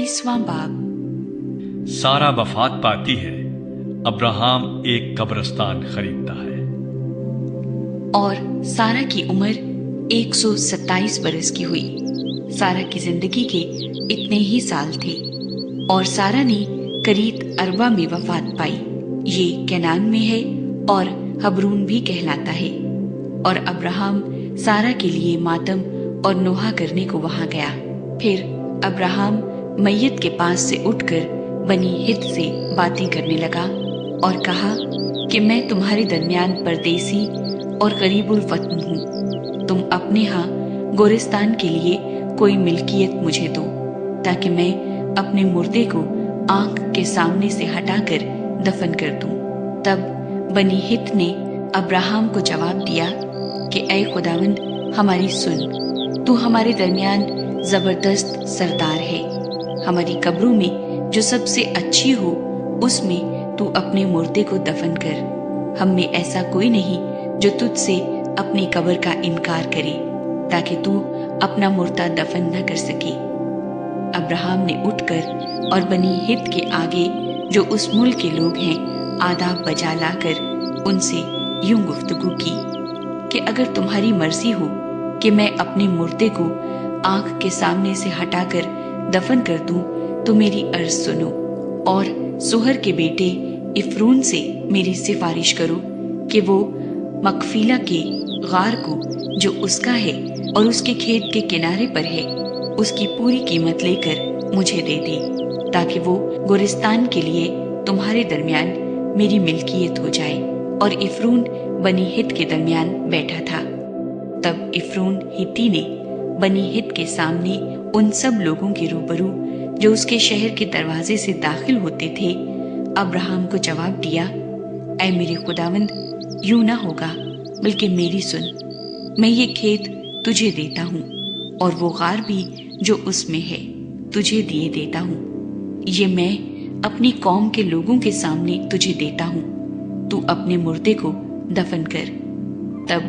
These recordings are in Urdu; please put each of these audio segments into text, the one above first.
28واں باب۔ سارا وفات پاتی ہے، ابراہام ایک قبرستان خریدتا ہے۔ اور سارا کی عمر 127 برس کی ہوئی۔ سارا کی زندگی کے اتنے ہی سال تھے، اور سارا نے کریت اربا میں وفات پائی۔ یہ کینان میں ہے اور حبرون بھی کہلاتا ہے۔ اور ابراہام سارا کے لیے ماتم اور نوحہ کرنے کو وہاں گیا۔ پھر ابراہام میت کے پاس سے اٹھ کر بنی ہت سے باتیں کرنے لگا اور کہا کہ میں تمہارے درمیان پردیسی اور غریب الوطن ہوں۔ تم اپنے ہاں گورستان کے لیے کوئی ملکیت مجھے دو، تاکہ میں اپنے مردے کو آنکھ کے سامنے سے ہٹا کر دفن کر دوں۔ تب بنی ہت نے ابراہام کو جواب دیا کہ اے خداوند ہماری سن، تو ہمارے درمیان زبردست سردار ہے۔ ہماری قبروں میں جو سب سے اچھی ہو اس میں تو اپنے مردے کو دفن کر۔ ہم میں ایسا کوئی نہیں جو تجھ سے اپنی قبر کا انکار کرے، تاکہ تو اپنا مردہ دفن نہ کر سکے۔ ابراہام نے اٹھ کر اور بنی ہت کے آگے جو اس ملک کے لوگ ہیں آداب بجا لا کر ان سے یوں گفتگو کی کہ اگر تمہاری مرضی ہو کہ میں اپنے مردے کو آنکھ کے سامنے سے ہٹا کر دفن کر دوں تو میری عرض سنو، اور سہر کے بیٹے افرون سے میری سفارش کرو کہ وہ مقفیلہ کے غار کو جو اس کا ہے اور اس کے کھیت کے کنارے پر ہے اس کی پوری قیمت لے کر مجھے دے دے، تاکہ وہ گورستان کے لیے تمہارے درمیان میری ملکیت ہو جائے۔ اور افرون بنی ہت کے درمیان بیٹھا تھا۔ تب افرون ہتی نے بنی ہت کے سامنے ان سب لوگوں کے روبرو جو اس کے شہر کے دروازے سے داخل ہوتے تھے ابراہام کو جواب دیا، اے میرے خداوند، یوں نہ ہوگا، بلکہ میری سن، میں یہ کھیت تجھے دیتا ہوں، اور وہ غار بھی جو اس میں ہے تجھے دیے دیتا ہوں۔ یہ میں اپنی قوم کے لوگوں کے سامنے تجھے دیتا ہوں، تو اپنے مردے کو دفن کر۔ تب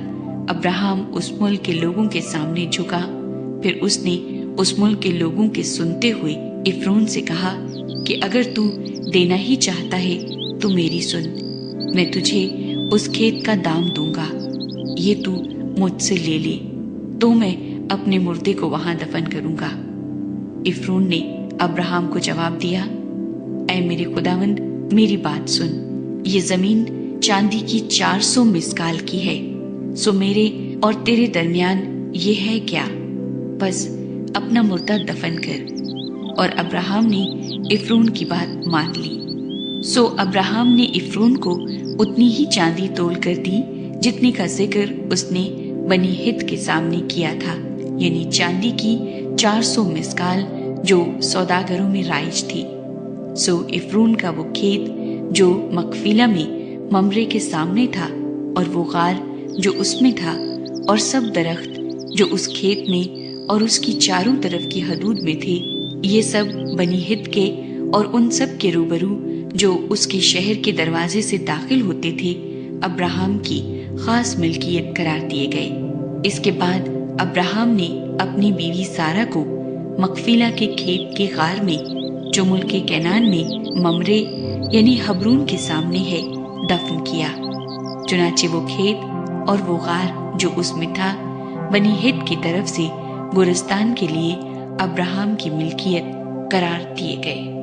ابراہام اس ملک کے لوگوں کے سامنے جھکا۔ پھر اس نے اس ملک کے لوگوں کے سنتے ہوئے افرون سے کہا کہ اگر تو دینا ہی چاہتا ہے تو میری سن، میں تجھے اس کھیت کا دام دوں گا، یہ تو مجھ سے لے لے، تو میں اپنے مردے کو وہاں دفن کروں گا۔ افرون نے ابراہام کو جواب دیا، اے میرے خداوند، میری بات سن، یہ زمین چاندی کی 400 مسکال کی ہے، سو میرے اور تیرے درمیان یہ ہے کیا؟ بس اپنا مردہ دفن کر۔ اور ابراہام نے افرون کی بات مان لی۔ سو ابراہام نے افرون کو اتنی ہی چاندی تول کر دی جتنے کا ذکر اس نے بنی ہت کے سامنے کیا تھا، یعنی چاندی کی 400 مسکال جو سوداگروں میں رائج تھی۔ سو افرون کا وہ کھیت جو مقفیلہ میں ممرے کے سامنے تھا، اور وہ غار جو اس میں تھا، اور سب درخت جو اس کھیت میں اور اس کی چاروں طرف کی حدود میں تھے، یہ سب بنی ہت کے اور ان سب کے روبرو جو اس کے شہر کے دروازے سے داخل ہوتے تھے ابراہام کی خاص ملکیت قرار دیے گئے۔ اس کے بعد ابراہام نے اپنی بیوی سارا کو مقفیلہ کے کھیت کے غار میں جو ملک کینان میں ممرے یعنی حبرون کے سامنے ہے دفن کیا۔ چنانچہ وہ کھیت اور وہ غار جو اس میں تھا بنی ہت کی طرف سے گورستان کے لیے ابراہام کی ملکیت قرار دیے گئے۔